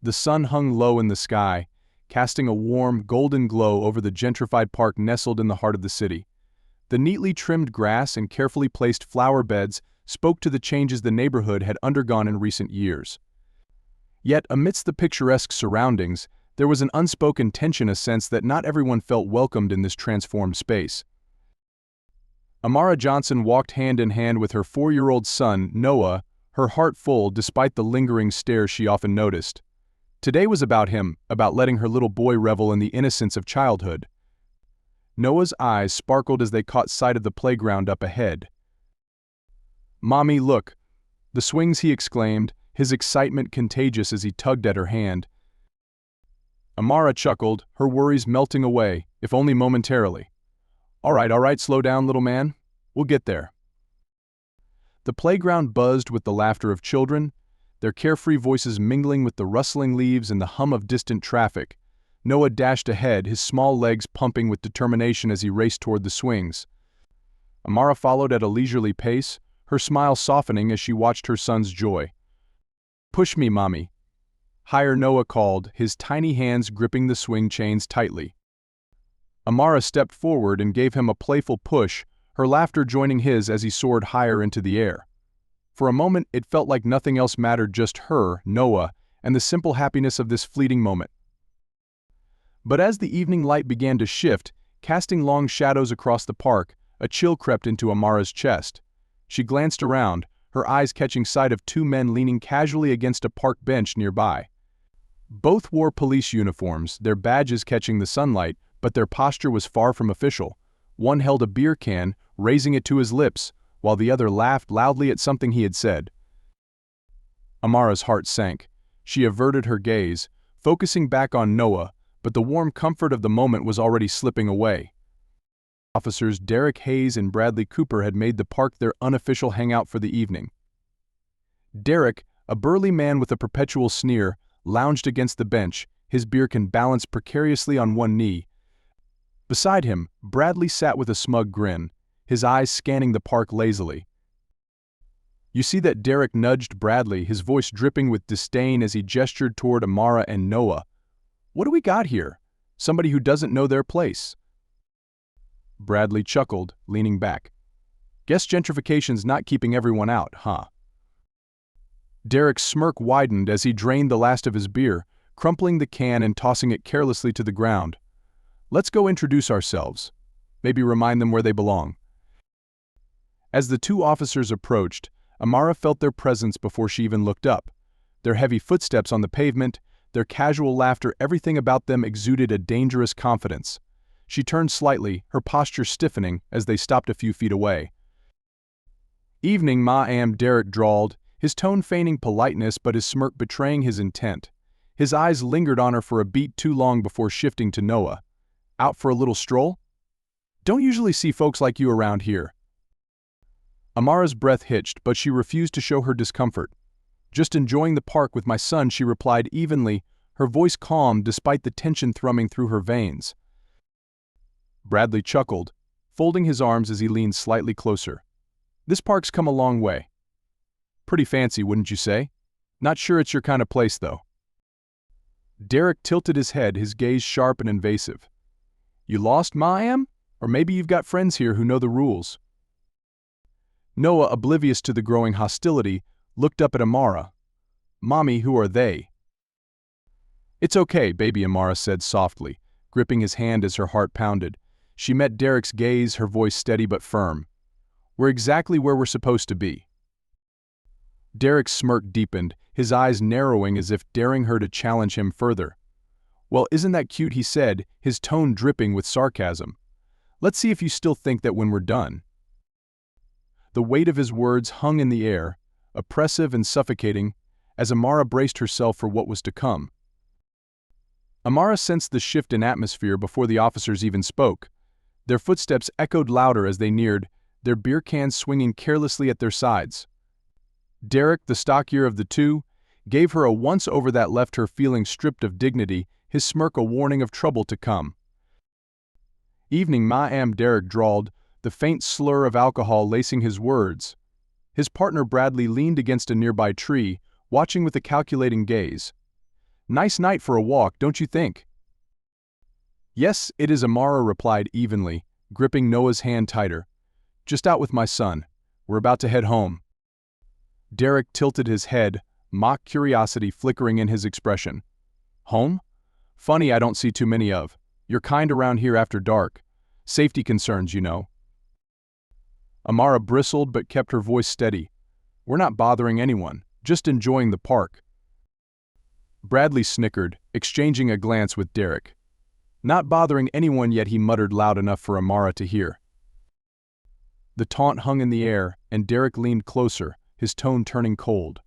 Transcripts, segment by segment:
The sun hung low in the sky, casting a warm, golden glow over the gentrified park nestled in the heart of the city. The neatly trimmed grass and carefully placed flower beds spoke to the changes the neighborhood had undergone in recent years. Yet, amidst the picturesque surroundings, there was an unspoken tension, a sense that not everyone felt welcomed in this transformed space. Amara Johnson walked hand in hand with her 4-year-old son, Noah, her heart full despite the lingering stare she often noticed. Today was about him, about letting her little boy revel in the innocence of childhood. Noah's eyes sparkled as they caught sight of the playground up ahead. "Mommy, look!" "The swings," he exclaimed, his excitement contagious as he tugged at her hand. Amara chuckled, her worries melting away, if only momentarily. All right, slow down, little man. We'll get there." The playground buzzed with the laughter of children, their carefree voices mingling with the rustling leaves and the hum of distant traffic. Noah dashed ahead, his small legs pumping with determination as he raced toward the swings. Amara followed at a leisurely pace, her smile softening as she watched her son's joy. "Push me, Mommy." Higher, Noah called, his tiny hands gripping the swing chains tightly. Amara stepped forward and gave him a playful push, her laughter joining his as he soared higher into the air. For a moment, it felt like nothing else mattered, just her, Noah, and the simple happiness of this fleeting moment. But as the evening light began to shift, casting long shadows across the park, a chill crept into Amara's chest. She glanced around, her eyes catching sight of 2 men leaning casually against a park bench nearby. Both wore police uniforms, their badges catching the sunlight, but their posture was far from official. One held a beer can, raising it to his lips, while the other laughed loudly at something he had said. Amara's heart sank. She averted her gaze, focusing back on Noah, but the warm comfort of the moment was already slipping away. Officers Derek Hayes and Bradley Cooper had made the park their unofficial hangout for the evening. Derek, a burly man with a perpetual sneer, lounged against the bench, his beer can balanced precariously on one knee. Beside him, Bradley sat with a smug grin, his eyes scanning the park lazily. "You see that?" Derek nudged Bradley, his voice dripping with disdain as he gestured toward Amara and Noah. "What do we got here? Somebody who doesn't know their place." Bradley chuckled, leaning back. "Guess gentrification's not keeping everyone out, huh?" Derek's smirk widened as he drained the last of his beer, crumpling the can and tossing it carelessly to the ground. "Let's go introduce ourselves. Maybe remind them where they belong." As the 2 officers approached, Amara felt their presence before she even looked up. Their heavy footsteps on the pavement, their casual laughter, everything about them exuded a dangerous confidence. She turned slightly, her posture stiffening, as they stopped a few feet away. "Evening, ma'am," Derek drawled, his tone feigning politeness but his smirk betraying his intent. His eyes lingered on her for a beat too long before shifting to Noah. "Out for a little stroll? Don't usually see folks like you around here." Amara's breath hitched, but she refused to show her discomfort. "Just enjoying the park with my son," she replied evenly, her voice calm despite the tension thrumming through her veins. Bradley chuckled, folding his arms as he leaned slightly closer. "This park's come a long way. Pretty fancy, wouldn't you say? Not sure it's your kind of place, though." Derek tilted his head, his gaze sharp and invasive. "You lost, ma'am? Or maybe you've got friends here who know the rules." Noah, oblivious to the growing hostility, looked up at Amara. "Mommy, who are they?" "It's okay, baby," Amara said softly, gripping his hand as her heart pounded. She met Derek's gaze, her voice steady but firm. "We're exactly where we're supposed to be." Derek's smirk deepened, his eyes narrowing as if daring her to challenge him further. "Well, isn't that cute?" he said, his tone dripping with sarcasm. "Let's see if you still think that when we're done." The weight of his words hung in the air, oppressive and suffocating, as Amara braced herself for what was to come. Amara sensed the shift in atmosphere before the officers even spoke. Their footsteps echoed louder as they neared, their beer cans swinging carelessly at their sides. Derek, the stockier of the 2, gave her a once-over that left her feeling stripped of dignity, his smirk a warning of trouble to come. "Evening, ma'am," Derek drawled, the faint slur of alcohol lacing his words. His partner Bradley leaned against a nearby tree, watching with a calculating gaze. Nice night for a walk, don't you think? Yes, it is, Amara replied evenly, gripping Noah's hand tighter. Just out with my son. We're about to head home. Derek tilted his head, mock curiosity flickering in his expression. Home? Funny I don't see too many of. You're kind around here after dark. Safety concerns, you know. Amara bristled but kept her voice steady. We're not bothering anyone, just enjoying the park. Bradley snickered, exchanging a glance with Derek. Not bothering anyone, yet he muttered loud enough for Amara to hear. The taunt hung in the air, and Derek leaned closer, his tone turning cold.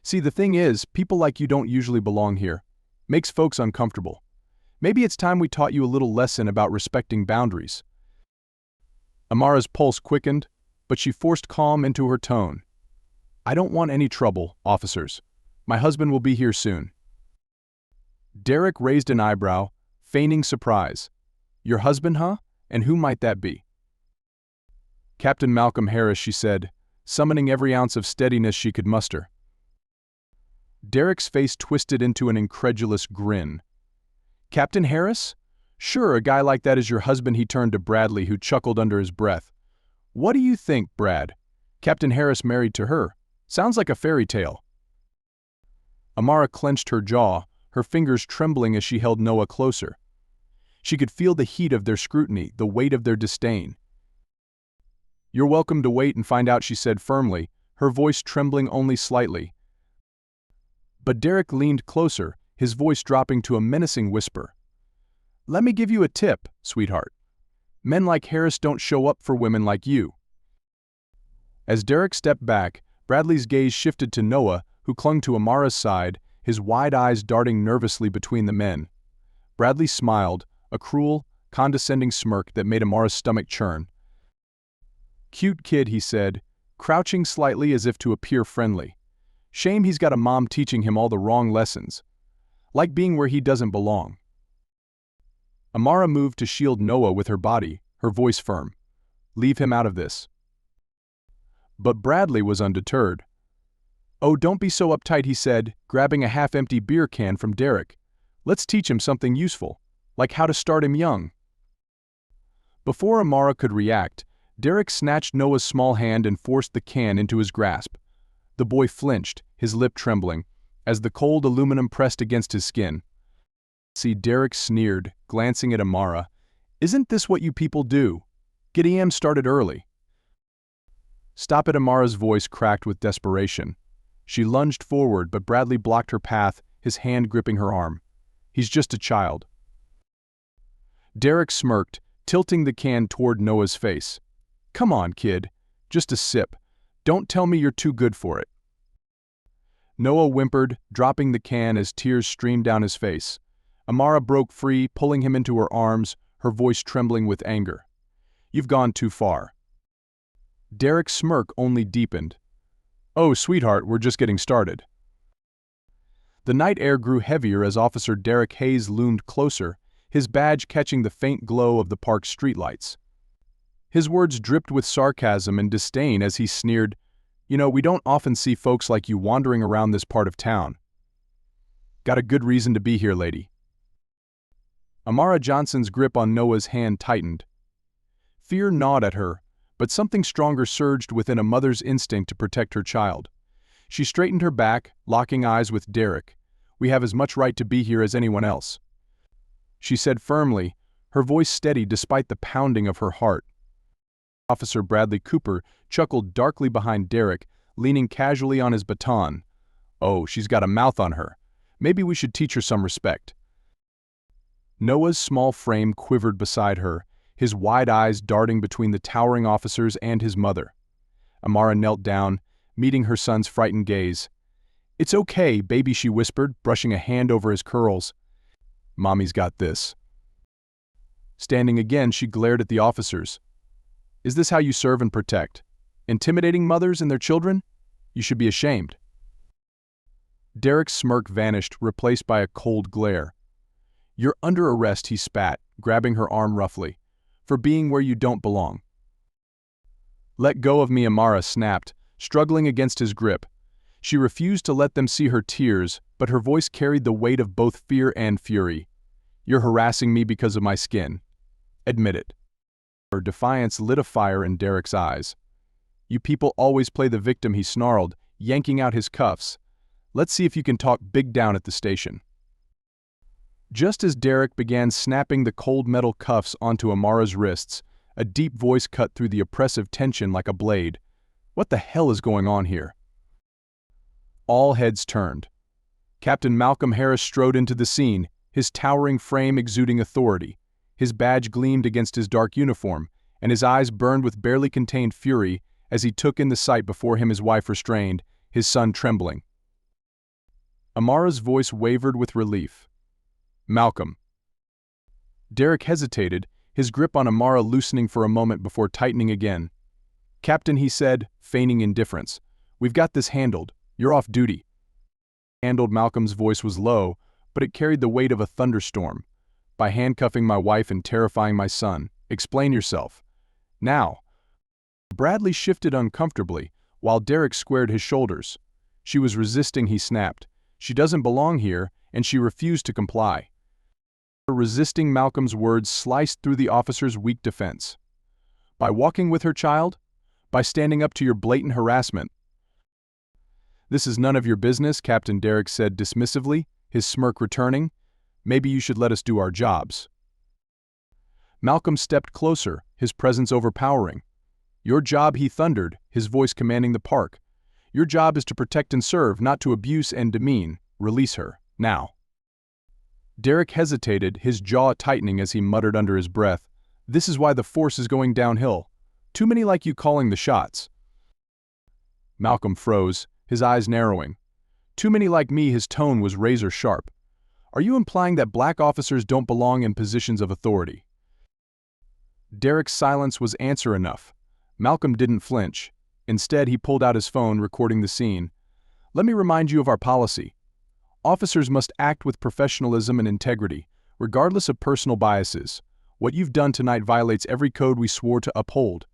See, the thing is, people like you don't usually belong here. Makes folks uncomfortable. Maybe it's time we taught you a little lesson about respecting boundaries. Amara's pulse quickened, but she forced calm into her tone. I don't want any trouble, officers. My husband will be here soon. Derek raised an eyebrow, feigning surprise. Your husband, huh? And who might that be? Captain Malcolm Harris, she said, summoning every ounce of steadiness she could muster. Derek's face twisted into an incredulous grin. Captain Harris? Sure, a guy like that is your husband, he turned to Bradley, who chuckled under his breath. What do you think, Brad? Captain Harris married to her. Sounds like a fairy tale. Amara clenched her jaw, her fingers trembling as she held Noah closer. She could feel the heat of their scrutiny, the weight of their disdain. You're welcome to wait and find out, she said firmly, her voice trembling only slightly. But Derek leaned closer, his voice dropping to a menacing whisper. Let me give you a tip, sweetheart. Men like Harris don't show up for women like you. As Derek stepped back, Bradley's gaze shifted to Noah, who clung to Amara's side, his wide eyes darting nervously between the men. Bradley smiled, a cruel, condescending smirk that made Amara's stomach churn. Cute kid, he said, crouching slightly as if to appear friendly. Shame he's got a mom teaching him all the wrong lessons. Like being where he doesn't belong. Amara moved to shield Noah with her body, her voice firm. Leave him out of this. But Bradley was undeterred. Oh, don't be so uptight, he said, grabbing a half-empty beer can from Derek. Let's teach him something useful, like how to start him young. Before Amara could react, Derek snatched Noah's small hand and forced the can into his grasp. The boy flinched, his lip trembling, as the cold aluminum pressed against his skin. See, Derek sneered, glancing at Amara. Isn't this what you people do? Get EM started early. Stop it, Amara's voice cracked with desperation. She lunged forward, but Bradley blocked her path, his hand gripping her arm. He's just a child. Derek smirked, tilting the can toward Noah's face. Come on, kid. Just a sip. Don't tell me you're too good for it. Noah whimpered, dropping the can as tears streamed down his face. Amara broke free, pulling him into her arms, her voice trembling with anger. You've gone too far. Derek's smirk only deepened. Oh, sweetheart, we're just getting started. The night air grew heavier as Officer Derek Hayes loomed closer, his badge catching the faint glow of the park's streetlights. His words dripped with sarcasm and disdain as he sneered, You know, we don't often see folks like you wandering around this part of town. Got a good reason to be here, lady. Amara Johnson's grip on Noah's hand tightened. Fear gnawed at her, but something stronger surged within a mother's instinct to protect her child. She straightened her back, locking eyes with Derek. We have as much right to be here as anyone else. She said firmly, her voice steady despite the pounding of her heart. Officer Bradley Cooper chuckled darkly behind Derek, leaning casually on his baton. Oh, she's got a mouth on her. Maybe we should teach her some respect. Noah's small frame quivered beside her, his wide eyes darting between the towering officers and his mother. Amara knelt down, meeting her son's frightened gaze. It's okay, baby, she whispered, brushing a hand over his curls. Mommy's got this. Standing again, she glared at the officers. Is this how you serve and protect? Intimidating mothers and their children? You should be ashamed. Derek's smirk vanished, replaced by a cold glare. You're under arrest, he spat, grabbing her arm roughly, for being where you don't belong. Let go of me, Amara snapped, struggling against his grip. She refused to let them see her tears, but her voice carried the weight of both fear and fury. "You're harassing me because of my skin. Admit it." Her defiance lit a fire in Derek's eyes. "You people always play the victim," he snarled, yanking out his cuffs. "Let's see if you can talk big down at the station." Just as Derek began snapping the cold metal cuffs onto Amara's wrists, a deep voice cut through the oppressive tension like a blade. "What the hell is going on here?" All heads turned. Captain Malcolm Harris strode into the scene, his towering frame exuding authority. His badge gleamed against his dark uniform, and his eyes burned with barely contained fury as he took in the sight before him, his wife restrained, his son trembling. Amara's voice wavered with relief. "Malcolm." Derek hesitated, his grip on Amara loosening for a moment before tightening again. "Captain," he said, feigning indifference, "we've got this handled. You're off duty." Malcolm's voice was low, but it carried the weight of a thunderstorm. "By handcuffing my wife and terrifying my son. Explain yourself. Now." Bradley shifted uncomfortably, while Derek squared his shoulders. "She was resisting," he snapped. "She doesn't belong here, and she refused to comply." Resisting, Malcolm's words sliced through the officer's weak defense. "By walking with her child? By standing up to your blatant harassment?" "This is none of your business," Captain Derek said dismissively, his smirk returning. "Maybe you should let us do our jobs." Malcolm stepped closer, his presence overpowering. "Your job," he thundered, his voice commanding the park. "Your job is to protect and serve, not to abuse and demean. Release her, now." Derek hesitated, his jaw tightening as he muttered under his breath, "This is why the force is going downhill. Too many like you calling the shots." Malcolm froze, his eyes narrowing. "Too many like me," his tone was razor sharp. "Are you implying that black officers don't belong in positions of authority?" Derek's silence was answer enough. Malcolm didn't flinch. Instead, he pulled out his phone, recording the scene. "Let me remind you of our policy. Officers must act with professionalism and integrity, regardless of personal biases. What you've done tonight violates every code we swore to uphold."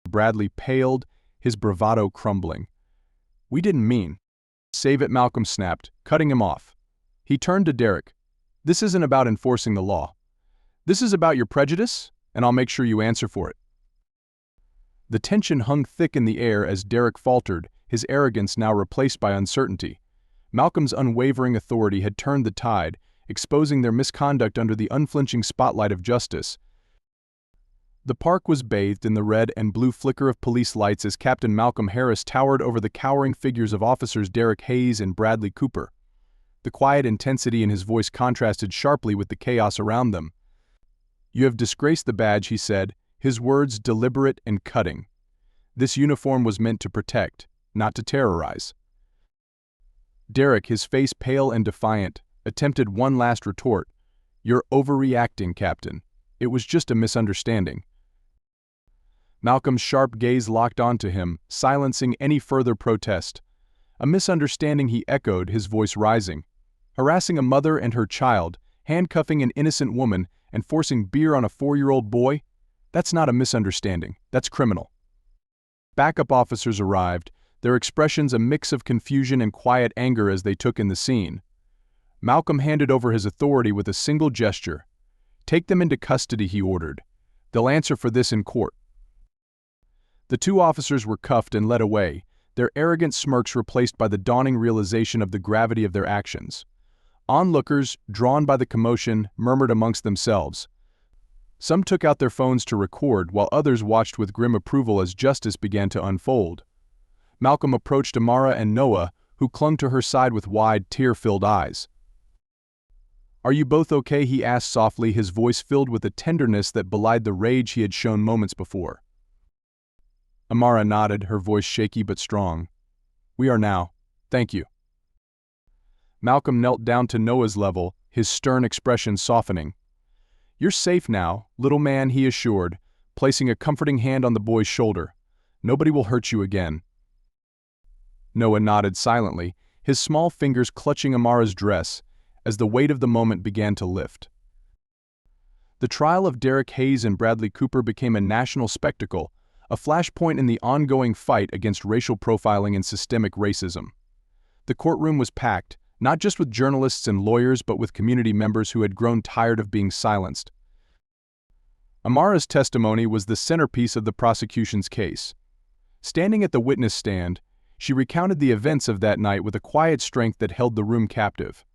Bradley paled, his bravado crumbling. "We didn't mean." "Save it," Malcolm snapped, cutting him off. He turned to Derek. "This isn't about enforcing the law. This is about your prejudice, and I'll make sure you answer for it." The tension hung thick in the air as Derek faltered, his arrogance now replaced by uncertainty. Malcolm's unwavering authority had turned the tide, exposing their misconduct under the unflinching spotlight of justice. The park was bathed in the red and blue flicker of police lights as Captain Malcolm Harris towered over the cowering figures of officers Derek Hayes and Bradley Cooper. The quiet intensity in his voice contrasted sharply with the chaos around them. "You have disgraced the badge," he said, his words deliberate and cutting. "This uniform was meant to protect, not to terrorize." Derek, his face pale and defiant, attempted one last retort. "You're overreacting, Captain. It was just a misunderstanding." Malcolm's sharp gaze locked onto him, silencing any further protest. "A misunderstanding," he echoed, his voice rising. "Harassing a mother and her child, handcuffing an innocent woman, and forcing beer on a 4-year-old boy? That's not a misunderstanding, that's criminal." Backup officers arrived, their expressions a mix of confusion and quiet anger as they took in the scene. Malcolm handed over his authority with a single gesture. "Take them into custody," he ordered. "They'll answer for this in court." The two officers were cuffed and led away, their arrogant smirks replaced by the dawning realization of the gravity of their actions. Onlookers, drawn by the commotion, murmured amongst themselves. Some took out their phones to record, while others watched with grim approval as justice began to unfold. Malcolm approached Amara and Noah, who clung to her side with wide, tear-filled eyes. "Are you both okay?" he asked softly, his voice filled with a tenderness that belied the rage he had shown moments before. Amara nodded, her voice shaky but strong. "We are now. Thank you." Malcolm knelt down to Noah's level, his stern expression softening. "You're safe now, little man," he assured, placing a comforting hand on the boy's shoulder. "Nobody will hurt you again." Noah nodded silently, his small fingers clutching Amara's dress, as the weight of the moment began to lift. The trial of Derek Hayes and Bradley Cooper became a national spectacle, a flashpoint in the ongoing fight against racial profiling and systemic racism. The courtroom was packed, not just with journalists and lawyers but with community members who had grown tired of being silenced. Amara's testimony was the centerpiece of the prosecution's case. Standing at the witness stand, she recounted the events of that night with a quiet strength that held the room captive.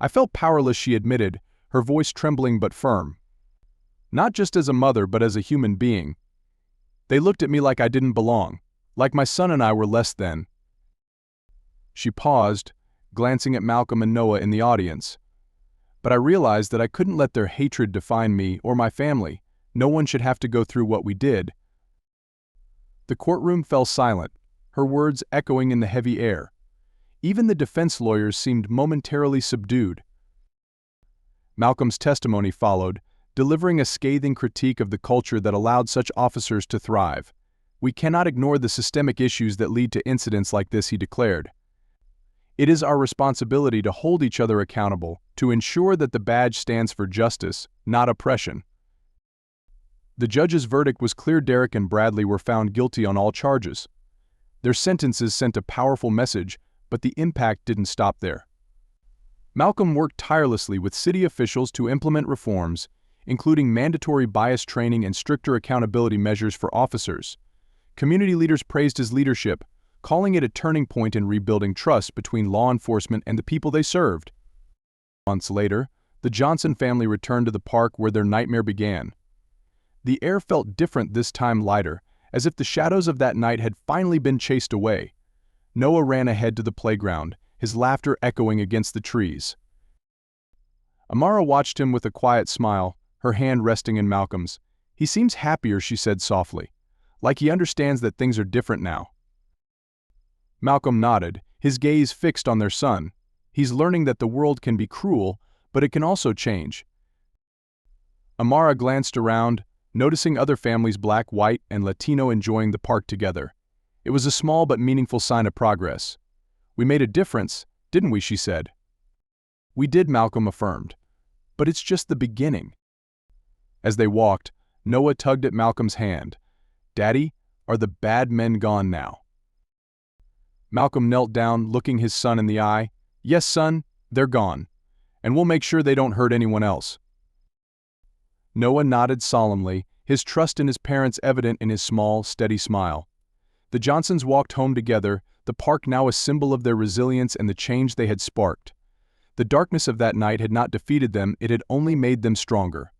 "I felt powerless," she admitted, her voice trembling but firm. "Not just as a mother but as a human being. They looked at me like I didn't belong, like my son and I were less than." She paused, glancing at Malcolm and Noah in the audience. "But I realized that I couldn't let their hatred define me or my family. No one should have to go through what we did." The courtroom fell silent, her words echoing in the heavy air. Even the defense lawyers seemed momentarily subdued. Malcolm's testimony followed, delivering a scathing critique of the culture that allowed such officers to thrive. "We cannot ignore the systemic issues that lead to incidents like this," he declared. "It is our responsibility to hold each other accountable, to ensure that the badge stands for justice, not oppression." The judge's verdict was clear. Derek and Bradley were found guilty on all charges. Their sentences sent a powerful message, but the impact didn't stop there. Malcolm worked tirelessly with city officials to implement reforms, including mandatory bias training and stricter accountability measures for officers. Community leaders praised his leadership, calling it a turning point in rebuilding trust between law enforcement and the people they served. Months later, the Johnson family returned to the park where their nightmare began. The air felt different this time, lighter, as if the shadows of that night had finally been chased away. Noah ran ahead to the playground, his laughter echoing against the trees. Amara watched him with a quiet smile, her hand resting in Malcolm's. "He seems happier," she said softly, "like he understands that things are different now." Malcolm nodded, his gaze fixed on their son. "He's learning that the world can be cruel, but it can also change." Amara glanced around, noticing other families, Black, white, and Latino, enjoying the park together. It was a small but meaningful sign of progress. "We made a difference, didn't we?" she said. "We did," Malcolm affirmed. "But it's just the beginning." As they walked, Noah tugged at Malcolm's hand. "Daddy, are the bad men gone now?" Malcolm knelt down, looking his son in the eye. "Yes, son, they're gone. And we'll make sure they don't hurt anyone else." Noah nodded solemnly, his trust in his parents evident in his small, steady smile. The Johnsons walked home together, the park now a symbol of their resilience and the change they had sparked. The darkness of that night had not defeated them, it had only made them stronger.